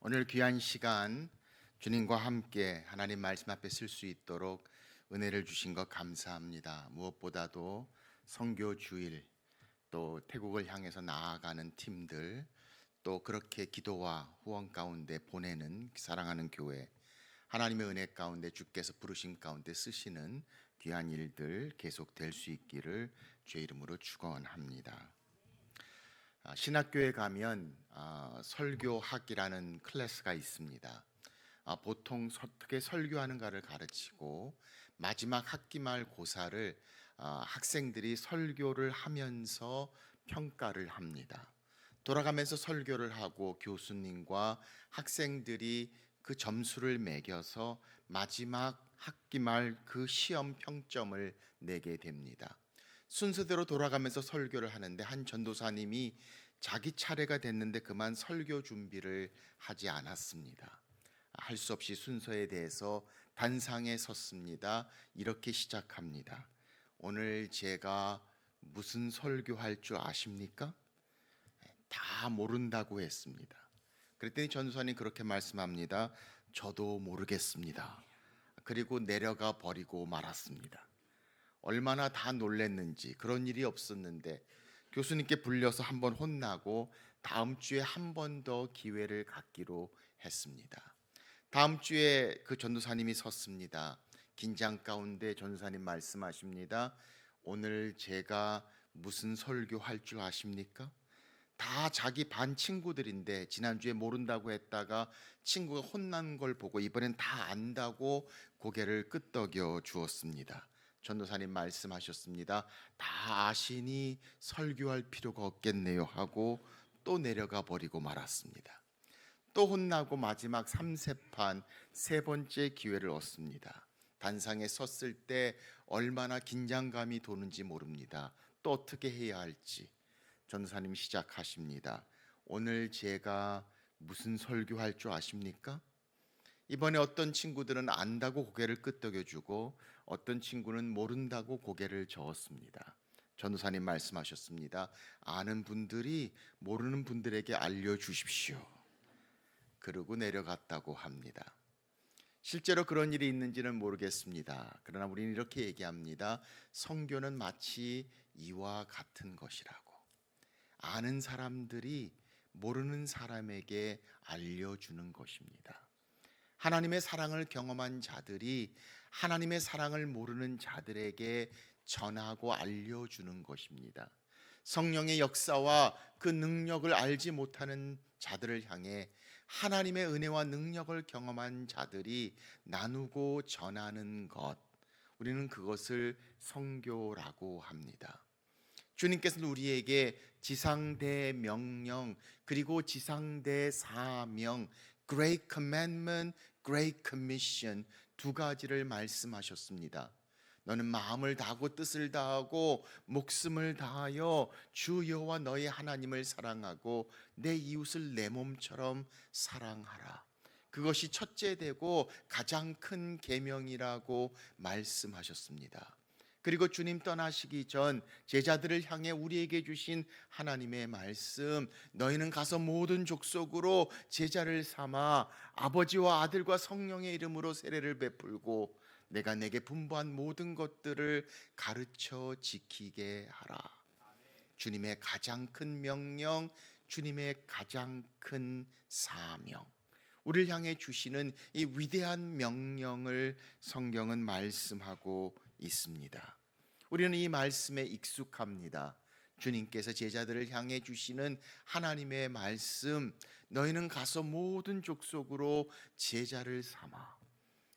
오늘 귀한 시간 주님과 함께 하나님 말씀 앞에 쓸 수 있도록 은혜를 주신 것 감사합니다. 무엇보다도 선교 주일, 또 태국을 향해서 나아가는 팀들, 또 그렇게 기도와 후원 가운데 보내는 사랑하는 교회, 하나님의 은혜 가운데 주께서 부르심 가운데 쓰시는 귀한 일들 계속 될 수 있기를 주의 이름으로 축원합니다. 신학교에 가면 설교학이라는 클래스가 있습니다. 보통 어떻게 설교하는가를 가르치고 마지막 학기말 고사를 학생들이 설교를 하면서 평가를 합니다. 돌아가면서 설교를 하고 교수님과 학생들이 그 점수를 매겨서 마지막 학기말 그 시험 평점을 내게 됩니다. 순서대로 돌아가면서 설교를 하는데 한 전도사님이 자기 차례가 됐는데 그만 설교 준비를 하지 않았습니다. 할 수 없이 순서에 대해서 단상에 섰습니다. 이렇게 시작합니다. 오늘 제가 무슨 설교할 줄 아십니까? 다 모른다고 했습니다. 그랬더니 전도사님 그렇게 말씀합니다. 저도 모르겠습니다. 그리고 내려가 버리고 말았습니다. 얼마나 다 놀랬는지. 그런 일이 없었는데 교수님께 불려서 한번 혼나고 다음 주에 한 번 더 기회를 갖기로 했습니다. 다음 주에 그 전도사님이 섰습니다. 긴장 가운데 전도사님 말씀하십니다. 오늘 제가 무슨 설교할 줄 아십니까? 다 자기 반 친구들인데 지난주에 모른다고 했다가 친구가 혼난 걸 보고 이번엔 다 안다고 고개를 끄덕여 주었습니다. 전도사님 말씀하셨습니다. 다 아시니 설교할 필요가 없겠네요 하고 또 내려가 버리고 말았습니다. 또 혼나고 마지막 3세판 세 번째 기회를 얻습니다. 단상에 섰을 때 얼마나 긴장감이 도는지 모릅니다. 또 어떻게 해야 할지. 전도사님이 시작하십니다. 오늘 제가 무슨 설교할 줄 아십니까? 이번에 어떤 친구들은 안다고 고개를 끄덕여주고 어떤 친구는 모른다고 고개를 저었습니다. 전도사님 말씀하셨습니다. 아는 분들이 모르는 분들에게 알려주십시오. 그러고 내려갔다고 합니다. 실제로 그런 일이 있는지는 모르겠습니다. 그러나 우리는 이렇게 얘기합니다. 선교는 마치 이와 같은 것이라고. 아는 사람들이 모르는 사람에게 알려주는 것입니다. 하나님의 사랑을 경험한 자들이 하나님의 사랑을 모르는 자들에게 전하고 알려주는 것입니다. 성령의 역사와 그 능력을 알지 못하는 자들을 향해 하나님의 은혜와 능력을 경험한 자들이 나누고 전하는 것, 우리는 그것을 선교라고 합니다. 주님께서는 우리에게 지상대 명령 그리고 지상대 사명, Great Commandment, Great Commission 두 가지를 말씀하셨습니다. 너는 마음을 다하고 뜻을 다하고 목숨을 다하여 주 여호와 너의 하나님을 사랑하고 내 이웃을 내 몸처럼 사랑하라. 그것이 첫째 되고 가장 큰 계명이라고 말씀하셨습니다. 그리고 주님 떠나시기 전 제자들을 향해 우리에게 주신 하나님의 말씀, 너희는 가서 모든 족속으로 제자를 삼아 아버지와 아들과 성령의 이름으로 세례를 베풀고 내가 내게 분부한 모든 것들을 가르쳐 지키게 하라. 주님의 가장 큰 명령, 주님의 가장 큰 사명, 우리를 향해 주시는 이 위대한 명령을 성경은 말씀하고 있습니다. 우리는 이 말씀에 익숙합니다. 주님께서 제자들을 향해 주시는 하나님의 말씀, 너희는 가서 모든 족속으로 제자를 삼아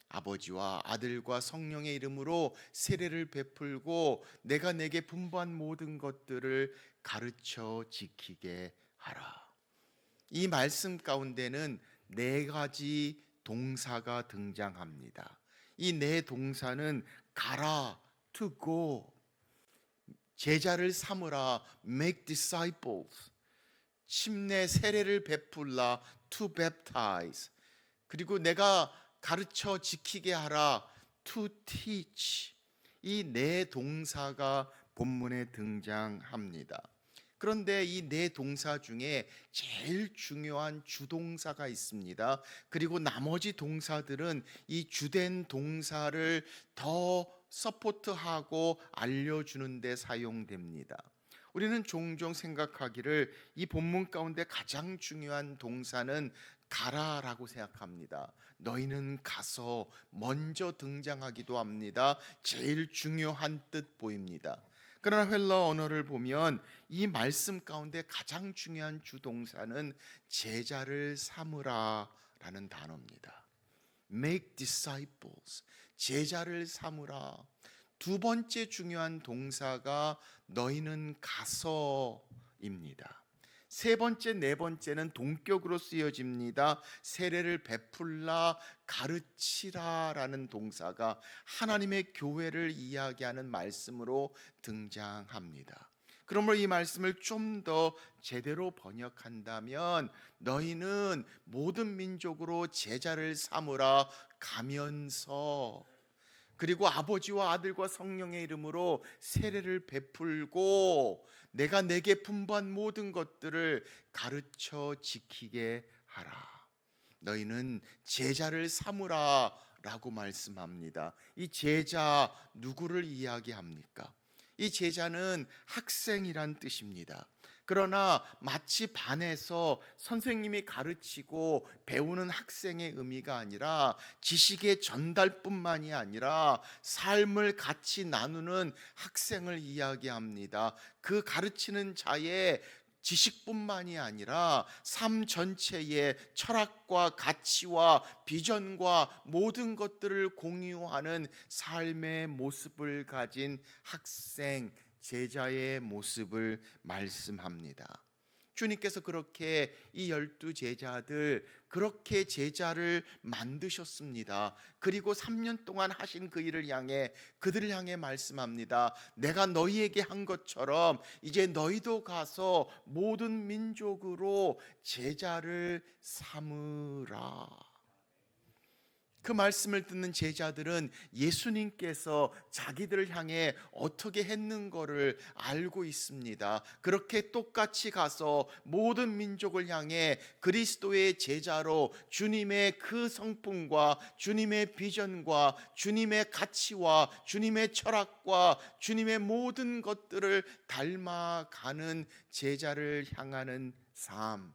아버지와 아들과 성령의 이름으로 세례를 베풀고 내가 내게 분부한 모든 것들을 가르쳐 지키게 하라. 이 말씀 가운데는 네 가지 동사가 등장합니다. 이 네 동사는 가라, to go, 제자를 삼으라, make disciples, 침례 세례를 베풀라, to baptize, 그리고 내가 가르쳐 지키게 하라, to teach. 이 네 동사가 본문에 등장합니다. 그런데 이 네 동사 중에 제일 중요한 주동사가 있습니다. 그리고 나머지 동사들은 이 주된 동사를 더 서포트하고 알려주는 데 사용됩니다. 우리는 종종 생각하기를 이 본문 가운데 가장 중요한 동사는 가라라고 생각합니다. 너희는 가서 먼저 등장하기도 합니다. 제일 중요한 뜻 보입니다. 그러나 헬러 언어를 보면 이 말씀 가운데 가장 중요한 주동사는 제자를 삼으라라는 단어입니다. Make disciples, 제자를 삼으라. 두 번째 중요한 동사가 너희는 가서입니다. 세 번째, 네 번째는 동격으로 쓰여집니다. 세례를 베풀라, 가르치라라는 동사가 하나님의 교회를 이야기하는 말씀으로 등장합니다. 그러므로 이 말씀을 좀 더 제대로 번역한다면 너희는 모든 민족으로 제자를 삼으라 가면서, 그리고 아버지와 아들과 성령의 이름으로 세례를 베풀고 내가 내게 분부한 모든 것들을 가르쳐 지키게 하라. 너희는 제자를 삼으라 라고 말씀합니다. 이 제자 누구를 이야기합니까? 이 제자는 학생이란 뜻입니다. 그러나 마치 반에서 선생님이 가르치고 배우는 학생의 의미가 아니라 지식의 전달뿐만이 아니라 삶을 같이 나누는 학생을 이야기합니다. 그 가르치는 자의 지식뿐만이 아니라 삶 전체의 철학과 가치와 비전과 모든 것들을 공유하는 삶의 모습을 가진 학생, 제자의 모습을 말씀합니다. 주님께서 그렇게 이 12제자들 그렇게 제자를 만드셨습니다. 그리고 3년 동안 하신 그 일을 향해 그들을 향해 말씀합니다. 내가 너희에게 한 것처럼 이제 너희도 가서 모든 민족으로 제자를 삼으라. 그 말씀을 듣는 제자들은 예수님께서 자기들을 향해 어떻게 했는거를 알고 있습니다. 그렇게 똑같이 가서 모든 민족을 향해 그리스도의 제자로 주님의 그 성품과 주님의 비전과 주님의 가치와 주님의 철학과 주님의 모든 것들을 닮아가는 제자를 향하는 삶.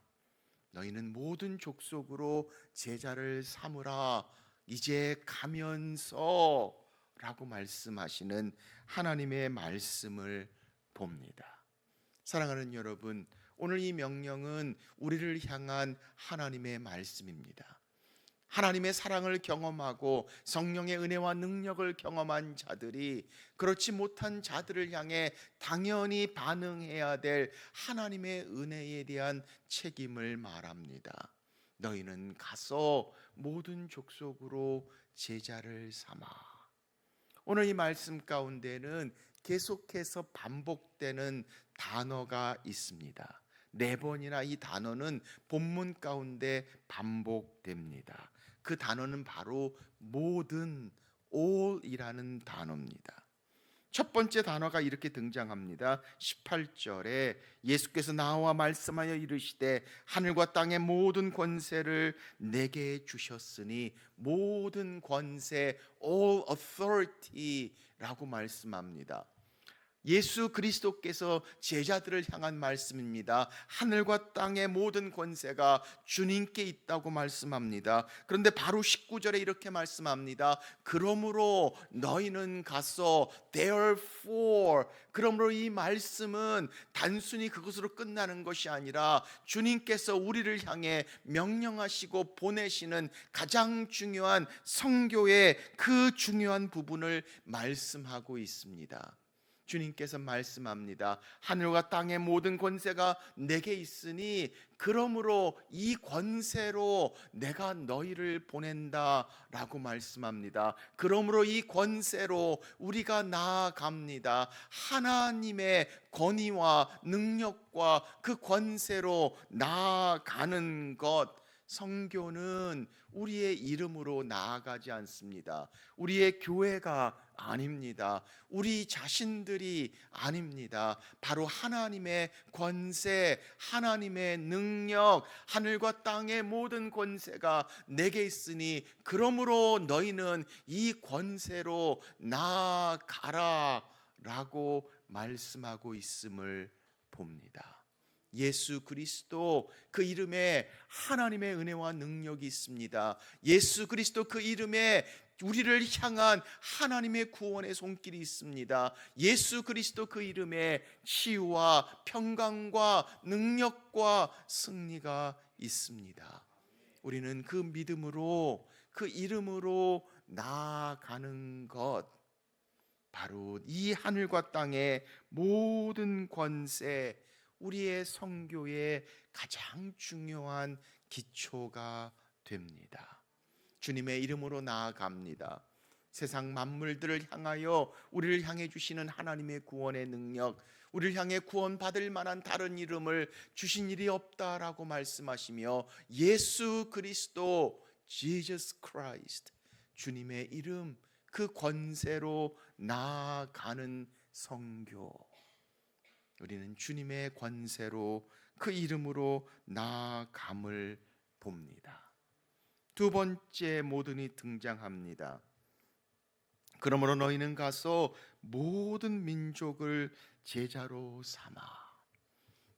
너희는 모든 족속으로 제자를 삼으라. 이제 가면서 라고 말씀하시는 하나님의 말씀을 봅니다. 사랑하는 여러분, 오늘 이 명령은 우리를 향한 하나님의 말씀입니다. 하나님의 사랑을 경험하고 성령의 은혜와 능력을 경험한 자들이 그렇지 못한 자들을 향해 당연히 반응해야 될 하나님의 은혜에 대한 책임을 말합니다. 너희는 가서 모든 족속으로 제자를 삼아. 오늘 이 말씀 가운데는 계속해서 반복되는 단어가 있습니다. 4번이나 이 단어는 본문 가운데 반복됩니다. 그 단어는 바로 모든, all이라는 단어입니다. 첫 번째 단어가 이렇게 등장합니다. 18절에 예수께서 나와 말씀하여 이르시되 하늘과 땅의 모든 권세를 내게 주셨으니, 모든 권세, all authority라고 말씀합니다. 예수 그리스도께서 제자들을 향한 말씀입니다. 하늘과 땅의 모든 권세가 주님께 있다고 말씀합니다. 그런데 바로 19절에 이렇게 말씀합니다. 그러므로 너희는 가서, therefore, 그러므로 이 말씀은 단순히 그것으로 끝나는 것이 아니라 주님께서 우리를 향해 명령하시고 보내시는 가장 중요한 선교의 그 중요한 부분을 말씀하고 있습니다. 주님께서 말씀합니다. 하늘과 땅의 모든 권세가 내게 있으니 그러므로 이 권세로 내가 너희를 보낸다 라고 말씀합니다. 그러므로 이 권세로 우리가 나아갑니다. 하나님의 권위와 능력과 그 권세로 나아가는 것, 선교는 우리의 이름으로 나아가지 않습니다. 우리의 교회가 아닙니다. 우리 자신들이 아닙니다. 바로 하나님의 권세, 하나님의 능력, 하늘과 땅의 모든 권세가 내게 있으니 그러므로 너희는 이 권세로 나아가라 라고 말씀하고 있음을 봅니다. 예수 그리스도 그 이름에 하나님의 은혜와 능력이 있습니다. 예수 그리스도 그 이름에 우리를 향한 하나님의 구원의 손길이 있습니다. 예수 그리스도 그 이름에 치유와 평강과 능력과 승리가 있습니다. 우리는 그 믿음으로 그 이름으로 나아가는 것, 바로 이 하늘과 땅의 모든 권세, 우리의 선교의 가장 중요한 기초가 됩니다. 주님의 이름으로 나아갑니다. 세상 만물들을 향하여 우리를 향해 주시는 하나님의 구원의 능력, 우리를 향해 구원받을 만한 다른 이름을 주신 일이 없다라고 말씀하시며 예수 그리스도, Jesus Christ, 주님의 이름, 그 권세로 나아가는 선교. 우리는 주님의 권세로 그 이름으로 나아감을 봅니다. 두 번째 모든이 등장합니다. 그러므로 너희는 가서 모든 민족을 제자로 삼아.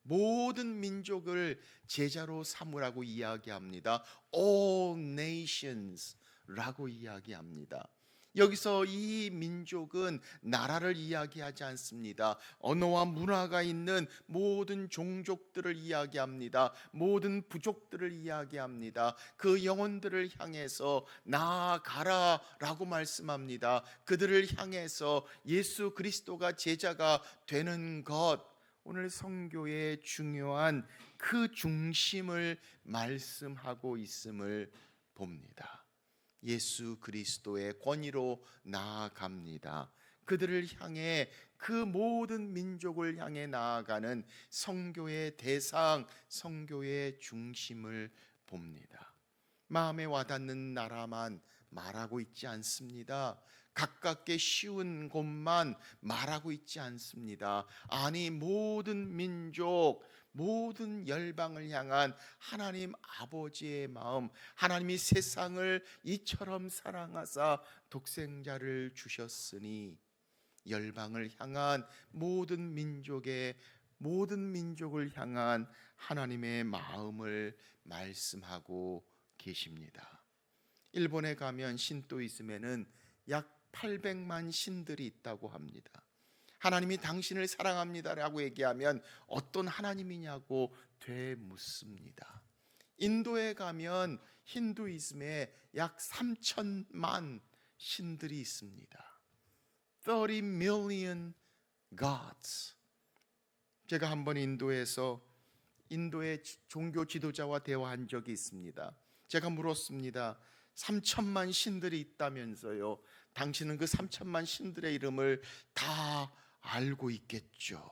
모든 민족을 제자로 삼으라고 이야기합니다. All nations 라고 이야기합니다. 여기서 이 민족은 나라를 이야기하지 않습니다. 언어와 문화가 있는 모든 종족들을 이야기합니다. 모든 부족들을 이야기합니다. 그 영혼들을 향해서 나아가라 라고 말씀합니다. 그들을 향해서 예수 그리스도가 제자가 되는 것, 오늘 선교의 중요한 그 중심을 말씀하고 있음을 봅니다. 예수 그리스도의 권위로 나아갑니다. 그들을 향해, 그 모든 민족을 향해 나아가는 선교의 대상, 선교의 중심을 봅니다. 마음에 와닿는 나라만 말하고 있지 않습니다. 가깝게 쉬운 곳만 말하고 있지 않습니다. 아니, 모든 민족, 모든 열방을 향한 하나님 아버지의 마음, 하나님이 세상을 이처럼 사랑하사 독생자를 주셨으니 열방을 향한 모든 민족의, 모든 민족을 향한 하나님의 마음을 말씀하고 계십니다. 일본에 가면 신도이즘에는 약 800만 신들이 있다고 합니다. 하나님이 당신을 사랑합니다라고 얘기하면 어떤 하나님이냐고 되묻습니다. 인도에 가면 힌두이즘에 약 3천만 신들이 있습니다. 30 million gods. 제가 한번 인도에서 인도의 종교 지도자와 대화한 적이 있습니다. 제가 물었습니다. 3천만 신들이 있다면서요. 당신은 그 3천만 신들의 이름을 다 알고 있겠죠.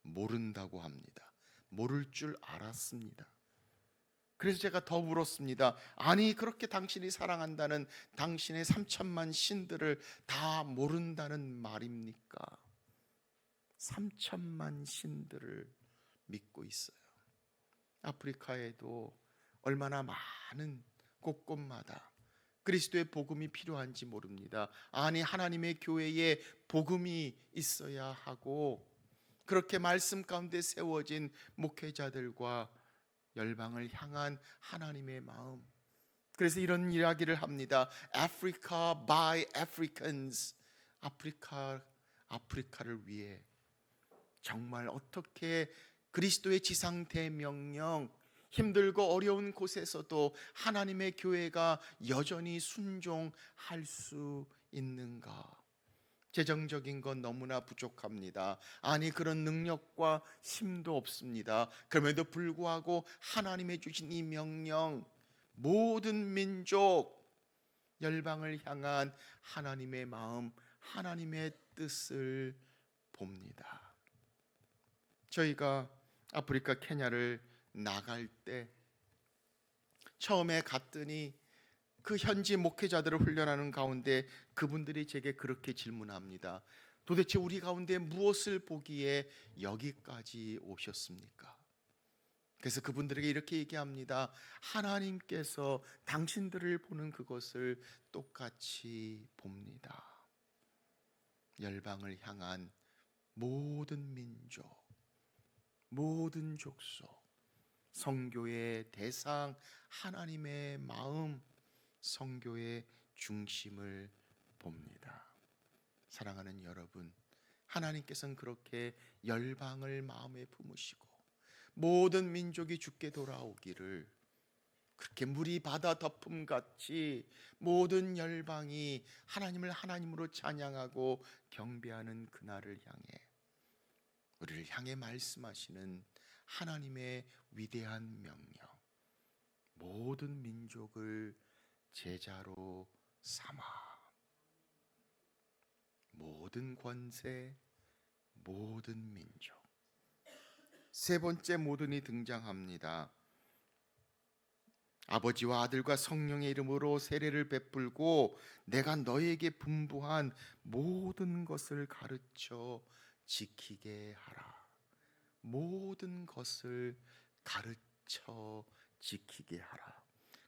모른다고 합니다. 모를 줄 알았습니다. 그래서 제가 더 물었습니다. 아니, 그렇게 당신이 사랑한다는 당신의 3천만 신들을 다 모른다는 말입니까? 3천만 신들을 믿고 있어요. 아프리카에도 얼마나 많은 곳곳마다 그리스도의 복음이 필요한지 모릅니다. 아니, 하나님의 교회에 복음이 있어야 하고, 그렇게 말씀 가운데 세워진 목회자들과 열방을 향한 하나님의 마음. 그래서 이런 이야기를 합니다. Africa by Africans. 아프리카를 위해 정말 어떻게 그리스도의 지상 대명령, 힘들고 어려운 곳에서도 하나님의 교회가 여전히 순종할 수 있는가? 재정적인 건 너무나 부족합니다. 아니, 그런 능력과 힘도 없습니다. 그럼에도 불구하고 하나님의 주신 이 명령, 모든 민족, 열방을 향한 하나님의 마음, 하나님의 뜻을 봅니다. 저희가 아프리카 케냐를 나갈 때 처음에 갔더니 그 현지 목회자들을 훈련하는 가운데 그분들이 제게 그렇게 질문합니다. 도대체 우리 가운데 무엇을 보기에 여기까지 오셨습니까? 그래서 그분들에게 이렇게 얘기합니다. 하나님께서 당신들을 보는 그것을 똑같이 봅니다. 열방을 향한 모든 민족, 모든 족속, 선교의 대상, 하나님의 마음, 선교의 중심을 봅니다. 사랑하는 여러분, 하나님께서는 그렇게 열방을 마음에 품으시고 모든 민족이 주께 돌아오기를, 그렇게 물이 바다 덮음같이 모든 열방이 하나님을 하나님으로 찬양하고 경배하는 그날을 향해 우리를 향해 말씀하시는 하나님의 위대한 명령, 모든 민족을 제자로 삼아, 모든 권세, 모든 민족. 세 번째 모든이 등장합니다. 아버지와 아들과 성령의 이름으로 세례를 베풀고 내가 너에게 분부한 모든 것을 가르쳐 지키게 하라. 모든 것을 가르쳐 지키게 하라.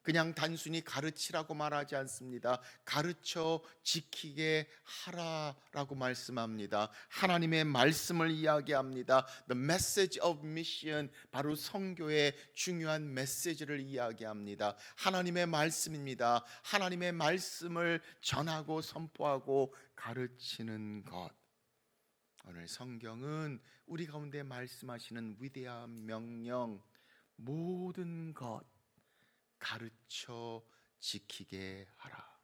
그냥 단순히 가르치라고 말하지 않습니다. 가르쳐 지키게 하라라고 말씀합니다. 하나님의 말씀을 이야기합니다. The message of mission, 바로 선교의 중요한 메시지를 이야기합니다. 하나님의 말씀입니다. 하나님의 말씀을 전하고 선포하고 가르치는 것. 오늘 성경은 우리 가운데 말씀하시는 위대한 명령, 모든 것 가르쳐 지키게 하라.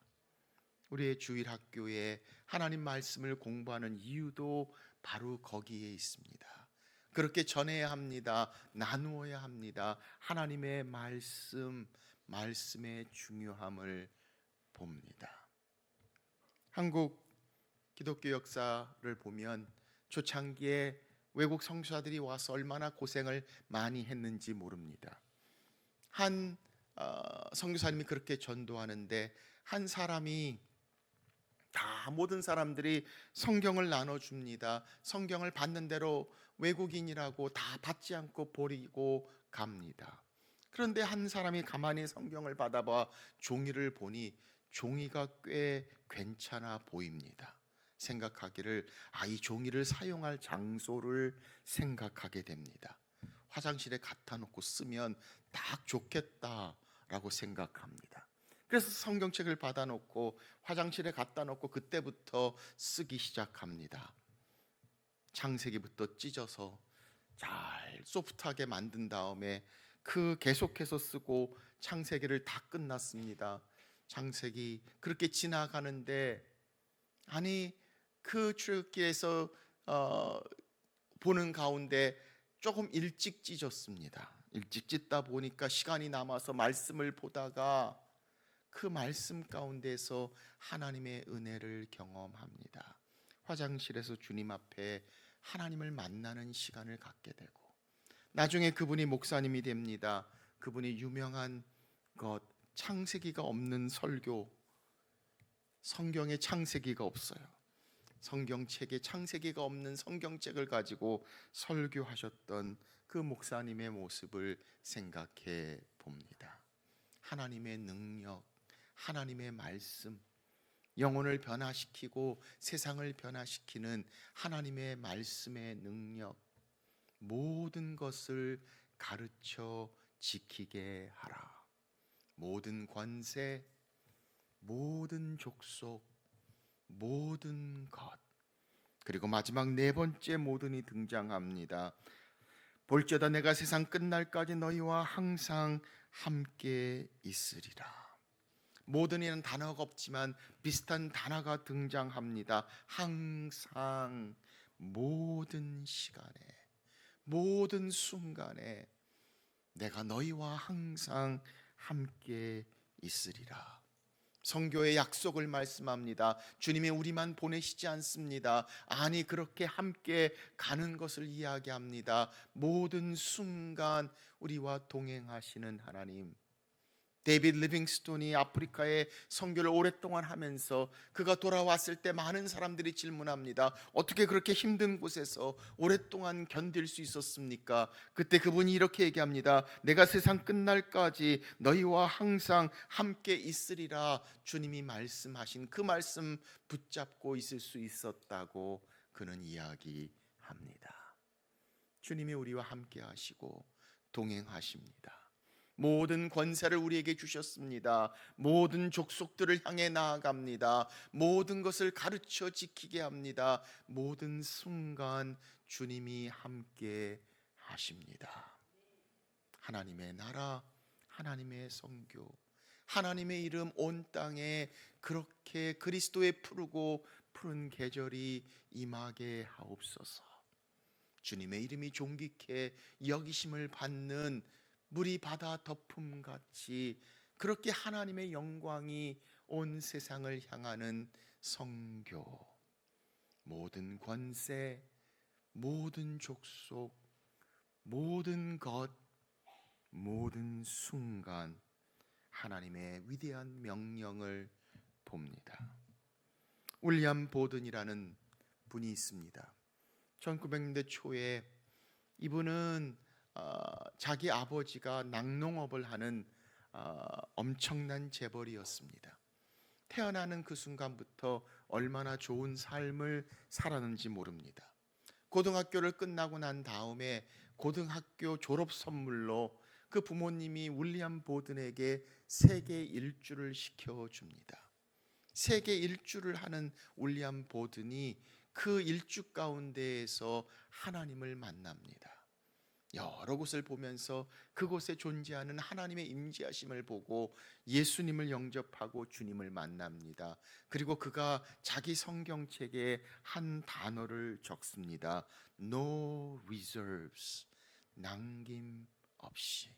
우리의 주일 학교에 하나님 말씀을 공부하는 이유도 바로 거기에 있습니다. 그렇게 전해야 합니다. 나누어야 합니다. 하나님의 말씀의 중요함을 봅니다. 한국 기독교 역사를 보면 초창기에 외국 선교사들이 와서 얼마나 고생을 많이 했는지 모릅니다. 한 선교사님이 그렇게 전도하는데 한 사람이, 다 모든 사람들이 성경을 나눠줍니다. 성경을 받는 대로 외국인이라고 다 받지 않고 버리고 갑니다. 그런데 한 사람이 가만히 성경을 받아봐 종이를 보니 종이가 꽤 괜찮아 보입니다. 생각하기를, 이 종이를 사용할 장소를 생각하게 됩니다. 화장실에 갖다 놓고 쓰면 딱 좋겠다라고 생각합니다. 그래서 성경책을 받아놓고 화장실에 갖다 놓고 그때부터 쓰기 시작합니다. 창세기부터 찢어서 잘 소프트하게 만든 다음에 계속해서 쓰고 창세기를 다 끝났습니다. 창세기 그렇게 지나가는데, 그 출애굽기에서 보는 가운데 조금 일찍 찢었습니다. 일찍 찢다 보니까 시간이 남아서 말씀을 보다가 그 말씀 가운데서 하나님의 은혜를 경험합니다. 화장실에서 주님 앞에 하나님을 만나는 시간을 갖게 되고, 나중에 그분이 목사님이 됩니다. 그분이 유명한 것, 창세기가 없는 설교, 성경에 창세기가 없어요. 성경책에 창세기가 없는 성경책을 가지고 설교하셨던 그 목사님의 모습을 생각해 봅니다. 하나님의 능력, 하나님의 말씀, 영혼을 변화시키고 세상을 변화시키는 하나님의 말씀의 능력, 모든 것을 가르쳐 지키게 하라. 모든 권세, 모든 족속, 모든 것. 그리고 마지막 네 번째 모든이 등장합니다. 볼지어다 내가 세상 끝날까지 너희와 항상 함께 있으리라. 모든이라는 단어가 없지만 비슷한 단어가 등장합니다. 항상, 모든 시간에, 모든 순간에 내가 너희와 항상 함께 있으리라. 선교의 약속을 말씀합니다. 주님이 우리만 보내시지 않습니다. 아니, 그렇게 함께 가는 것을 이야기합니다. 모든 순간 우리와 동행하시는 하나님, 데이비드 리빙스톤이 아프리카에 선교를 오랫동안 하면서 그가 돌아왔을 때 많은 사람들이 질문합니다. 어떻게 그렇게 힘든 곳에서 오랫동안 견딜 수 있었습니까? 그때 그분이 이렇게 얘기합니다. 내가 세상 끝날까지 너희와 항상 함께 있으리라 주님이 말씀하신 그 말씀 붙잡고 있을 수 있었다고 그는 이야기합니다. 주님이 우리와 함께 하시고 동행하십니다. 모든 권세를 우리에게 주셨습니다. 모든 족속들을 향해 나아갑니다. 모든 것을 가르쳐 지키게 합니다. 모든 순간 주님이 함께 하십니다. 하나님의 나라, 하나님의 선교, 하나님의 이름 온 땅에 그렇게 그리스도의 푸른 계절이 임하게 하옵소서. 주님의 이름이 존귀케 여기심을 받는 물이 바다 덮음같이 그렇게 하나님의 영광이 온 세상을 향하는 선교, 모든 권세, 모든 족속, 모든 것, 모든 순간 하나님의 위대한 명령을 봅니다. 윌리엄 보든이라는 분이 있습니다. 1900년대 초에 이분은 자기 아버지가 낙농업을 하는 엄청난 재벌이었습니다. 태어나는 그 순간부터 얼마나 좋은 삶을 살았는지 모릅니다. 고등학교를 끝나고 난 다음에 고등학교 졸업 선물로 그 부모님이 윌리엄 보든에게 세계 일주를 시켜줍니다. 세계 일주를 하는 윌리엄 보든이 그 일주 가운데에서 하나님을 만납니다. 여러 곳을 보면서 그곳에 존재하는 하나님의 임재하심을 보고 예수님을 영접하고 주님을 만납니다. 그리고 그가 자기 성경책에 한 단어를 적습니다. No reserves, 남김없이.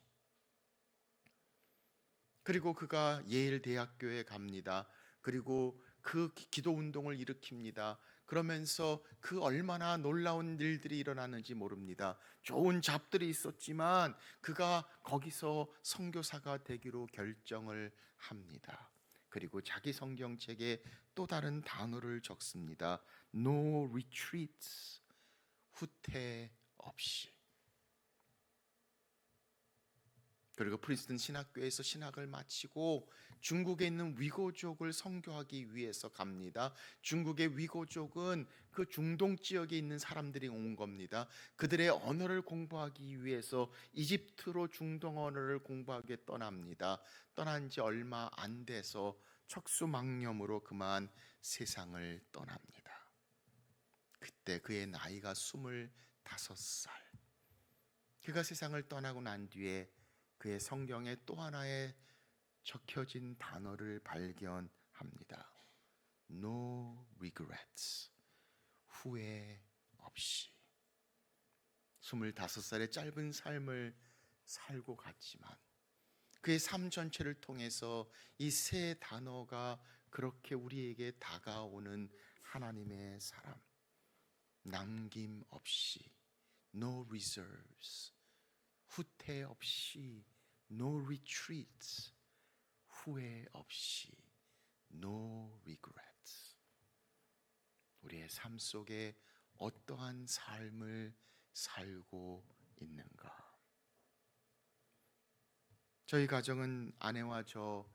그리고 그가 예일 대학교에 갑니다. 그리고 그 기도 운동을 일으킵니다. 그러면서 그 얼마나 놀라운 일들이 일어나는지 모릅니다. 좋은 잡들이 있었지만 그가 거기서 선교사가 되기로 결정을 합니다. 그리고 자기 성경책에 또 다른 단어를 적습니다. No retreats, 후퇴 없이. 그리고 프린스턴 신학교에서 신학을 마치고 중국에 있는 위고족을 선교하기 위해서 갑니다. 중국의 위고족은 그 중동 지역에 있는 사람들이 온 겁니다. 그들의 언어를 공부하기 위해서 이집트로 중동 언어를 공부하게 떠납니다. 떠난 지 얼마 안 돼서 척수막염으로 그만 세상을 떠납니다. 그때 그의 나이가 25살. 그가 세상을 떠나고 난 뒤에 그의 성경에 또 하나의 적혀진 단어를 발견합니다. No regrets, 후회 없이. 25살의 짧은 삶을 살고 갔지만 그의 삶 전체를 통해서 이 세 단어가 그렇게 우리에게 다가오는 하나님의 사람. 남김없이, no reserves, 후퇴 없이, no retreats, 후회 없이, no regrets. 우리의 삶 속에 어떠한 삶을 살고 있는가? 저희 가정은 아내와 저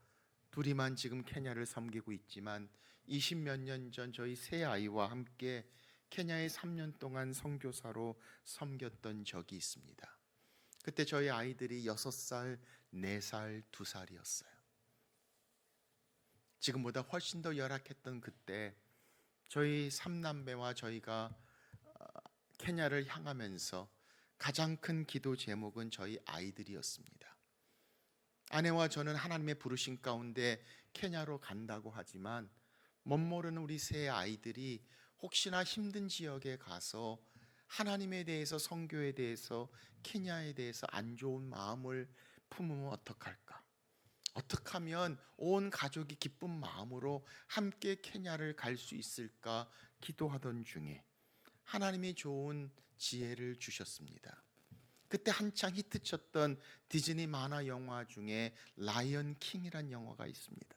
둘이만 지금 케냐를 섬기고 있지만 20몇 년 전 저희 세 아이와 함께 케냐에 3년 동안 선교사로 섬겼던 적이 있습니다. 그때 저희 아이들이 6살, 4살, 2살이었어요. 지금보다 훨씬 더 열악했던 그때 저희 3남매와 저희가 케냐를 향하면서 가장 큰 기도 제목은 저희 아이들이었습니다. 아내와 저는 하나님의 부르심 가운데 케냐로 간다고 하지만 멋모르는 우리 세 아이들이 혹시나 힘든 지역에 가서 하나님에 대해서, 선교에 대해서, 케냐에 대해서 안 좋은 마음을 품으면 어떡할까? 어떻게 하면 온 가족이 기쁜 마음으로 함께 케냐를 갈 수 있을까 기도하던 중에 하나님이 좋은 지혜를 주셨습니다. 그때 한창 히트쳤던 디즈니 만화 영화 중에 라이언 킹이란 영화가 있습니다.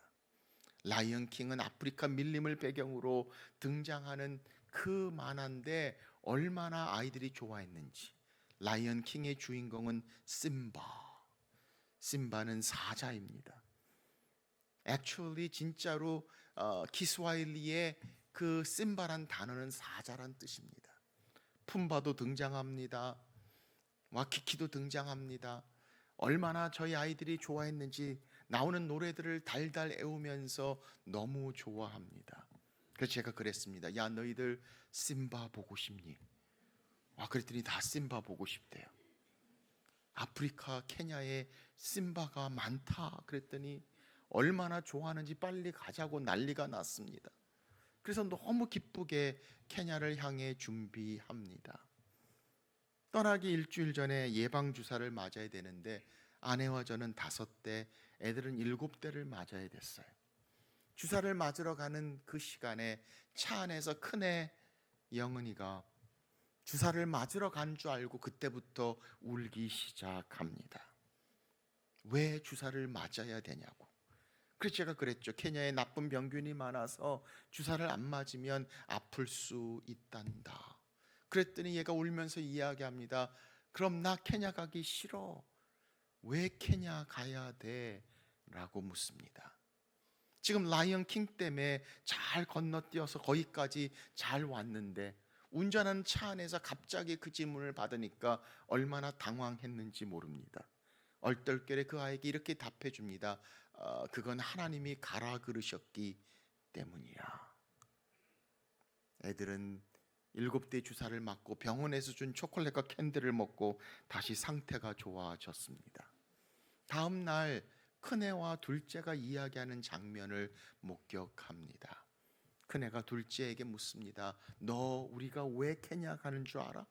라이언 킹은 아프리카 밀림을 배경으로 등장하는 그 만화인데 얼마나 아이들이 좋아했는지. 라이언 킹의 주인공은 심바. 심바는 사자입니다. Actually 진짜로 키스와일리의 그 심바란 단어는 사자란 뜻입니다. 푼바도 등장합니다. 와키키도 등장합니다. 얼마나 저희 아이들이 좋아했는지 나오는 노래들을 달달 애우면서 너무 좋아합니다. 그래서 제가 그랬습니다. 야, 너희들 심바 보고 싶니? 와, 그랬더니 다 심바 보고 싶대요. 아프리카 케냐에 심바가 많다 그랬더니 얼마나 좋아하는지 빨리 가자고 난리가 났습니다. 그래서 너무 기쁘게 케냐를 향해 준비합니다. 떠나기 일주일 전에 예방주사를 맞아야 되는데 아내와 저는 5대, 애들은 7대를 맞아야 됐어요. 주사를 맞으러 가는 그 시간에 차 안에서 큰애 영은이가 주사를 맞으러 간 줄 알고 그때부터 울기 시작합니다. 왜 주사를 맞아야 되냐고. 그래서 제가 그랬죠. 케냐에 나쁜 병균이 많아서 주사를 안 맞으면 아플 수 있단다. 그랬더니 얘가 울면서 이야기합니다. 그럼 나 케냐 가기 싫어. 왜 케냐 가야 돼? 라고 묻습니다. 지금 라이언 킹 때문에 잘 건너뛰어서 거기까지 잘 왔는데 운전하는 차 안에서 갑자기 그 질문을 받으니까 얼마나 당황했는지 모릅니다. 얼떨결에 그 아이에게 이렇게 답해 줍니다. 그건 하나님이 가라 그러셨기 때문이야. 애들은 7대 주사를 맞고 병원에서 준 초콜릿과 캔디를 먹고 다시 상태가 좋아졌습니다. 다음 날 큰애와 둘째가 이야기하는 장면을 목격합니다. 큰애가 둘째에게 묻습니다. 너 우리가 왜 케냐 가는 줄 알아?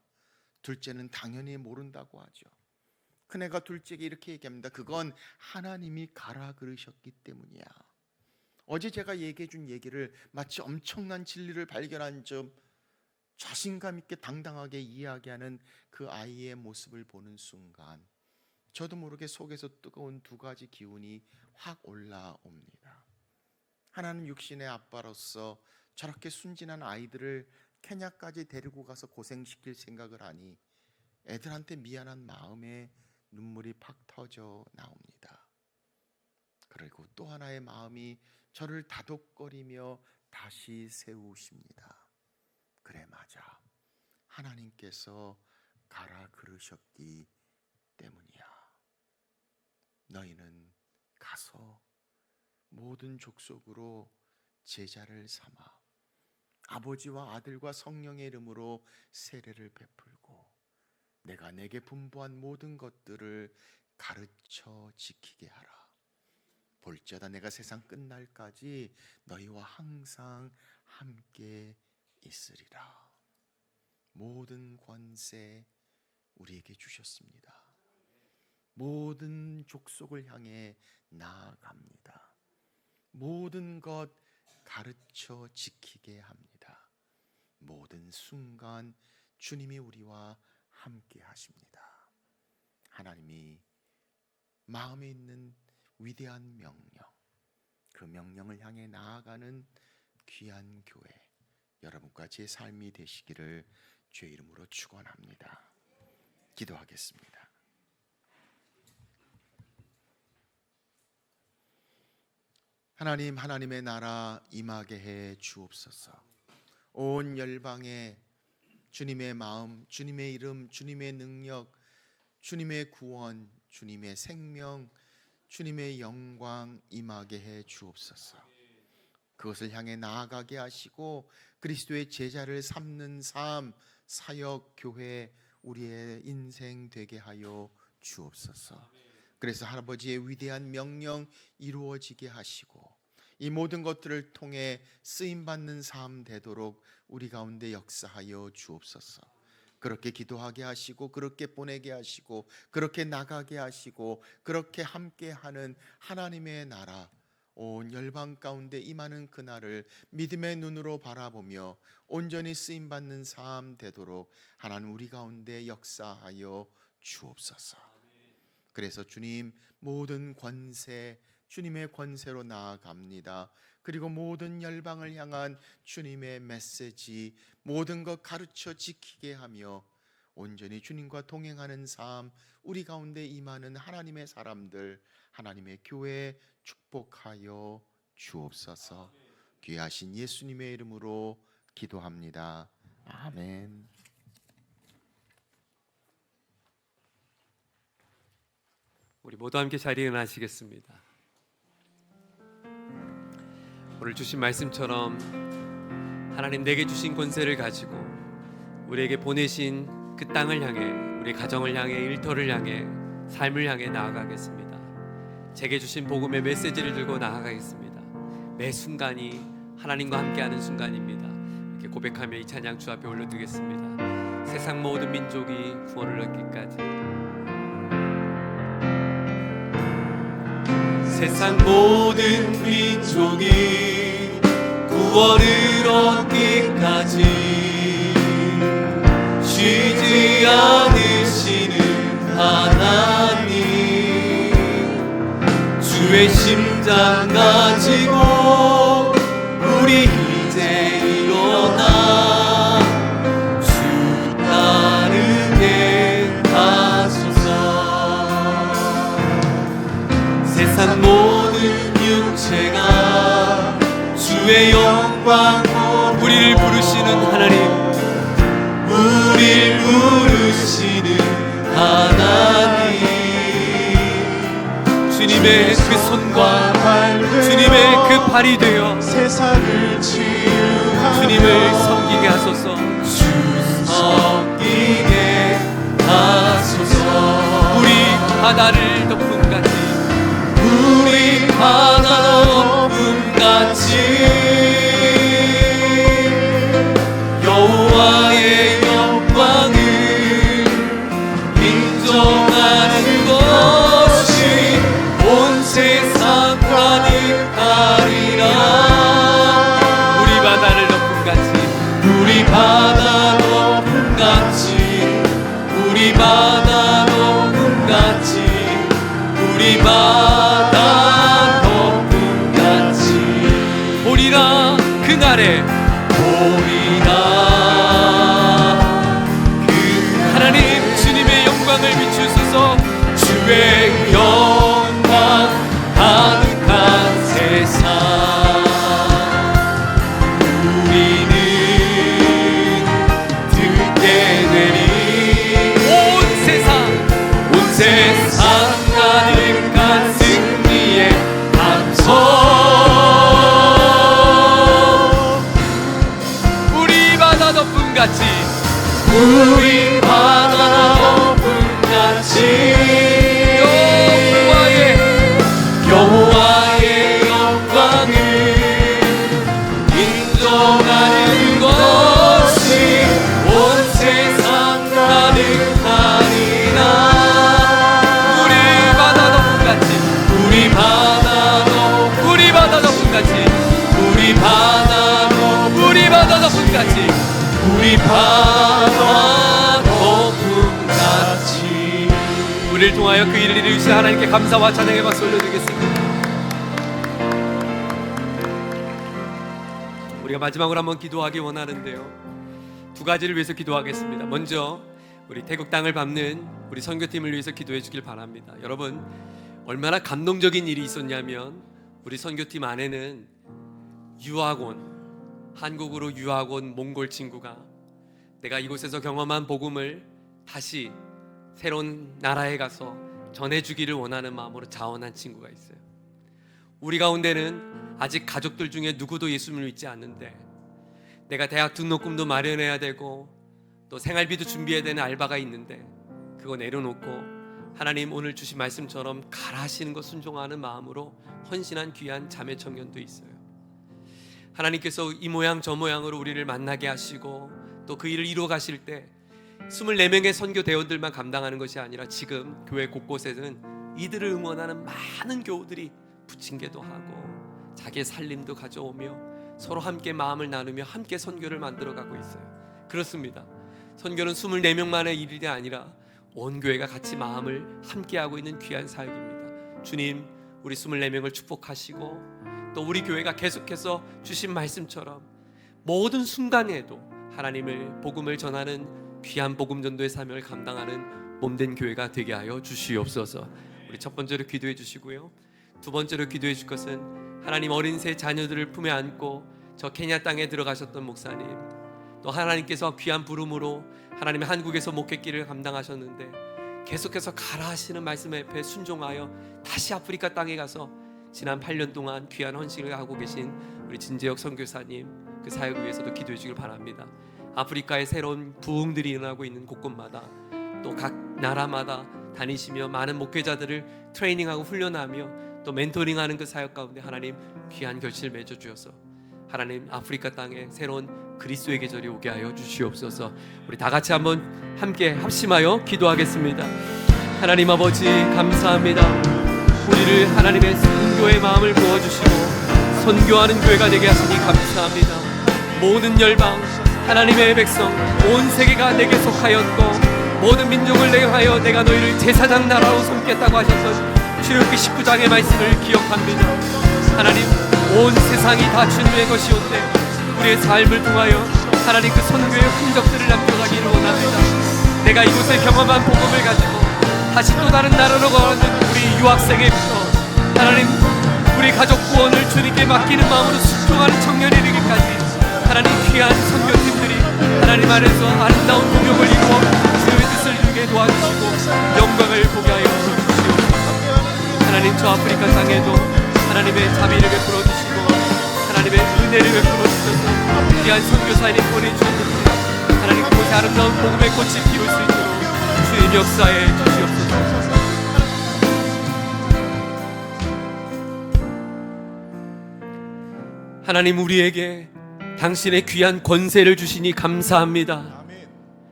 둘째는 당연히 모른다고 하죠. 큰애가 둘째에게 이렇게 얘기합니다. 그건 하나님이 가라 그러셨기 때문이야. 어제 제가 얘기해 준 얘기를 마치 엄청난 진리를 발견한 점 자신감 있게 당당하게 이야기하는 그 아이의 모습을 보는 순간 저도 모르게 속에서 뜨거운 2가지 기운이 확 올라옵니다. 하나는 육신의 아빠로서 저렇게 순진한 아이들을 케냐까지 데리고 가서 고생시킬 생각을 하니 애들한테 미안한 마음에 눈물이 팍 터져 나옵니다. 그리고 또 하나의 마음이 저를 다독거리며 다시 세우십니다. 그래, 맞아. 하나님께서 가라 그러셨기 때문이야. 너희는 가서 모든 족속으로 제자를 삼아 아버지와 아들과 성령의 이름으로 세례를 베풀고 내가 내게 분부한 모든 것들을 가르쳐 지키게 하라. 볼지어다 내가 세상 끝날까지 너희와 항상 함께 있으리라. 모든 권세 우리에게 주셨습니다. 모든 족속을 향해 나아갑니다. 모든 것 가르쳐 지키게 합니다. 모든 순간 주님이 우리와 함께 하십니다. 하나님이 마음에 있는 위대한 명령, 그 명령을 향해 나아가는 귀한 교회, 여러분과 제 삶이 되시기를 주의 이름으로 축원합니다. 기도하겠습니다. 하나님, 하나님의 나라 임하게 해 주옵소서. 온 열방에 주님의 마음, 주님의 이름, 주님의 능력, 주님의 구원, 주님의 생명, 주님의 영광 임하게 해 주옵소서. 그것을 향해 나아가게 하시고 그리스도의 제자를 삼는 삶, 사역, 교회, 우리의 인생 되게 하여 주옵소서. 그래서 할아버지의 위대한 명령 이루어지게 하시고 이 모든 것들을 통해 쓰임받는 삶 되도록 우리 가운데 역사하여 주옵소서. 그렇게 기도하게 하시고 그렇게 보내게 하시고 그렇게 나가게 하시고 그렇게 함께하는 하나님의 나라 온 열방 가운데 임하는 그날을 믿음의 눈으로 바라보며 온전히 쓰임받는 삶 되도록 하나님 우리 가운데 역사하여 주옵소서. 그래서 주님, 모든 권세, 주님의 권세로 나아갑니다. 그리고 모든 열방을 향한 주님의 메시지, 모든 것 가르쳐 지키게 하며 온전히 주님과 동행하는 삶, 우리 가운데 임하는 하나님의 사람들, 하나님의 교회 축복하여 주옵소서. 귀하신 예수님의 이름으로 기도합니다. 아멘. 우리 모두 함께 자리에 일어나시겠습니다. 오늘 주신 말씀처럼 하나님 내게 주신 권세를 가지고 우리에게 보내신 그 땅을 향해, 우리 가정을 향해, 일터를 향해, 삶을 향해 나아가겠습니다. 제게 주신 복음의 메시지를 들고 나아가겠습니다. 매 순간이 하나님과 함께하는 순간입니다. 이렇게 고백하며 이 찬양 주 앞에 올려드리겠습니다. 세상 모든 민족이 구원을 얻기까지, 세상 모든 민족이 구원을 얻기까지 쉬지 않으시는 하나님, 주의 심장 가지고 우리 이제 일어나 주 따르게 하소서. 세상 모든 육체가 주의 영광으로 우리를 부르시는 하나님, 우리를 부르시는 하나님, 주님의 그 손과 주님의 그 발이 되어 세상을 치유하며 주님을 섬기게 하소서. 주 섬기게 하소서. 우리 바다를 덮은 같이, 우리 바다 덮음 같이 여호와의 영광을 인정하는 것이 온 세상 가득하리라. 우리 바다를 덮음 같이, 우리 바다 덮음 같이, 우리 바다 덮음 같이, 우리 바다 덮음 같이 보리라. 그날에 보리라. 그 하나님 주님의 영광을 비추소서. 주의 영광 가득한 세상, 우리는 듣게 되리. 온 세상 가득한 승리의 함성, 우리 바다 덮음 같이, 우리 바다 덮음 같이 여호와의 영광을 인정하는 것이 온 세상 가득하리라. 우리 바다 덮음 같이, 우리 바다 덮음 같이, 우리 바다 덮음 같이, 우리 바다 덮음 같이. 우리를 통하여 그 일을 이루신 하나님께 감사와 찬양의 박수 올려드리겠습니다. 우리가 마지막으로 한번 기도하기 원하는데요, 두 가지를 위해서 기도하겠습니다. 먼저 우리 태국 땅을 밟는 우리 선교팀을 위해서 기도해 주길 바랍니다. 여러분, 얼마나 감동적인 일이 있었냐면, 우리 선교팀 안에는 한국으로 유학 온 몽골 친구가 내가 이곳에서 경험한 복음을 다시 새로운 나라에 가서 전해주기를 원하는 마음으로 자원한 친구가 있어요. 우리 가운데는 아직 가족들 중에 누구도 예수님을 믿지 않는데, 내가 대학 등록금도 마련해야 되고 또 생활비도 준비해야 되는 알바가 있는데 그거 내려놓고 하나님 오늘 주신 말씀처럼 가라 하시는 것 순종하는 마음으로 헌신한 귀한 자매 청년도 있어요. 하나님께서 이 모양 저 모양으로 우리를 만나게 하시고 또 그 일을 이루어 가실 때 24명의 선교 대원들만 감당하는 것이 아니라 지금 교회 곳곳에는 이들을 응원하는 많은 교우들이 부침개도 하고 자기의 살림도 가져오며 서로 함께 마음을 나누며 함께 선교를 만들어가고 있어요. 그렇습니다. 선교는 24명만의 일이 아니라 온 교회가 같이 마음을 함께하고 있는 귀한 사역입니다. 주님, 우리 24명을 축복하시고 또 우리 교회가 계속해서 주신 말씀처럼 모든 순간에도 하나님을 복음을 전하는 귀한 복음전도의 사명을 감당하는 몸된 교회가 되게 하여 주시옵소서. 우리 첫 번째로 기도해 주시고요, 두 번째로 기도해 줄 것은 하나님 어린 새 자녀들을 품에 안고 저 케냐 땅에 들어가셨던 목사님, 또 하나님께서 귀한 부름으로 하나님의 한국에서 목회길을 감당하셨는데 계속해서 가라 하시는 말씀에 앞에 순종하여 다시 아프리카 땅에 가서 지난 8년 동안 귀한 헌신을 하고 계신 우리 진재혁 선교사님, 그 사역을 위해서도 기도해 주길 바랍니다. 아프리카의 새로운 부흥들이 일어나고 있는 곳곳마다 또 각 나라마다 다니시며 많은 목회자들을 트레이닝하고 훈련하며 또 멘토링하는 그 사역 가운데 하나님 귀한 결실을 맺어 주셔서 하나님 아프리카 땅에 새로운 그리스도의 계절이 오게 하여 주시옵소서. 우리 다 같이 한번 함께 합심하여 기도하겠습니다. 하나님 아버지 감사합니다. 우리를 하나님의 선교의 마음을 부어주시고 선교하는 교회가 되게 하시니 감사합니다. 모든 열방 하나님의 백성 온 세계가 내게 속하였고 모든 민족을 내하여 내가 너희를 제사장 나라로 섬겠다고 하셨던 출애굽기 19장의 말씀을 기억합니다. 하나님 온 세상이 다 주님의 것이온데 우리의 삶을 통하여 하나님 그 선교의 흔적들을 남겨가기를 원합니다. 내가 이곳에 경험한 복음을 가지고 다시 또 다른 나라로 가는 우리 유학생에부터 하나님 우리 가족 구원을 주님께 맡기는 마음으로 순종하는 청년이 되기까지 하나님 귀한 선교팀들이 하나님 안에서 아름다운 공역을 이루어 주님의 뜻을 이루게 도와주시고 영광을 보게 하여 주시옵소서. 하나님 저 아프리카 땅에도 하나님의 자비를 베풀어 주시고 하나님의 은혜를 베풀어 주셔서 귀한 선교사님이 보내주셨는데 하나님 그곳에 아름다운 복음의 꽃이 피울 수 있도록 주님 역사에 주시옵소서. 하나님 우리에게 당신의 귀한 권세를 주시니 감사합니다.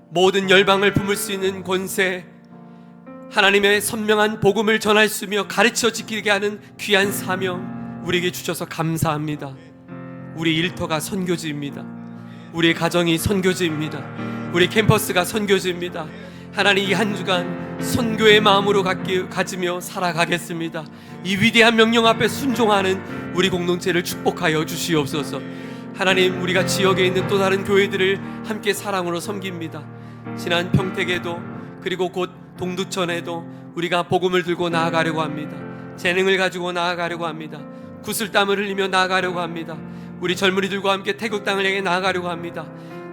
모든 열방을 품을 수 있는 권세, 하나님의 선명한 복음을 전할 수 있며 가르쳐 지키게 하는 귀한 사명 우리에게 주셔서 감사합니다. 우리 일터가 선교지입니다. 우리의 가정이 선교지입니다. 우리 캠퍼스가 선교지입니다. 하나님 이 한 주간 선교의 마음으로 가지며 살아가겠습니다. 이 위대한 명령 앞에 순종하는 우리 공동체를 축복하여 주시옵소서. 하나님 우리가 지역에 있는 또 다른 교회들을 함께 사랑으로 섬깁니다. 지난 평택에도 그리고 곧 동두천에도 우리가 복음을 들고 나아가려고 합니다. 재능을 가지고 나아가려고 합니다. 구슬땀을 흘리며 나아가려고 합니다. 우리 젊은이들과 함께 태국 땅을 향해 나아가려고 합니다.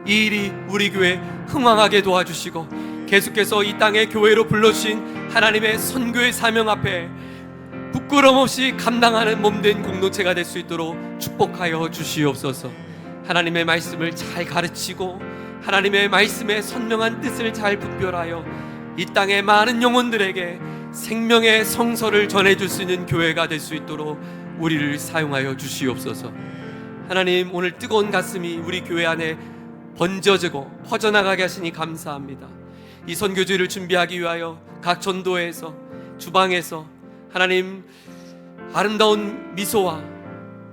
이 일이 우리 교회 흥왕하게 도와주시고 계속해서 이 땅에 교회로 불러주신 하나님의 선교의 사명 앞에 부끄럼 없이 감당하는 몸된 공동체가 될 수 있도록 축복하여 주시옵소서. 하나님의 말씀을 잘 가르치고 하나님의 말씀의 선명한 뜻을 잘 분별하여 이 땅의 많은 영혼들에게 생명의 성서를 전해줄 수 있는 교회가 될 수 있도록 우리를 사용하여 주시옵소서. 하나님 오늘 뜨거운 가슴이 우리 교회 안에 번져지고 퍼져나가게 하시니 감사합니다. 이 선교주의를 준비하기 위하여 각 전도회에서 주방에서 하나님 아름다운 미소와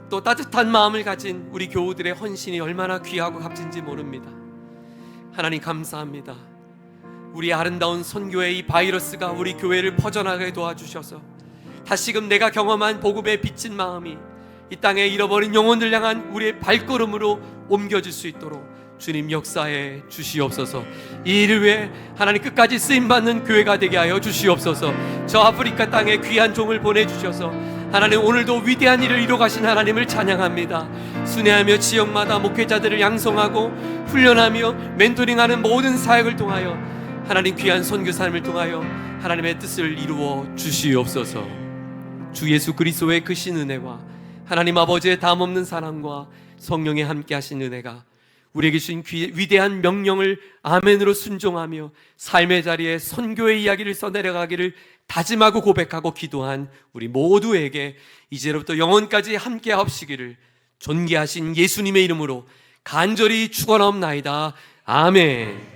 또 따뜻한 마음을 가진 우리 교우들의 헌신이 얼마나 귀하고 값진지 모릅니다. 하나님 감사합니다. 우리 아름다운 선교의 이 바이러스가 우리 교회를 퍼져나가게 도와주셔서 다시금 내가 경험한 복음의 비친 마음이 이 땅에 잃어버린 영혼들 향한 우리의 발걸음으로 옮겨질 수 있도록 주님 역사에 주시옵소서. 이 일을 위해 하나님 끝까지 쓰임받는 교회가 되게 하여 주시옵소서. 저 아프리카 땅에 귀한 종을 보내주셔서 하나님 오늘도 위대한 일을 이루어가신 하나님을 찬양합니다. 순회하며 지역마다 목회자들을 양성하고 훈련하며 멘토링하는 모든 사역을 통하여 하나님 귀한 선교사님을 통하여 하나님의 뜻을 이루어 주시옵소서. 주 예수 그리스도의 크신 은혜와 하나님 아버지의 담없는 사랑과 성령의 함께 하신 은혜가 우리에게 주신 위대한 명령을 아멘으로 순종하며 삶의 자리에 선교의 이야기를 써내려가기를 다짐하고 고백하고 기도한 우리 모두에게 이제로부터 영원까지 함께 하옵시기를 존귀하신 예수님의 이름으로 간절히 축원하옵나이다. 아멘.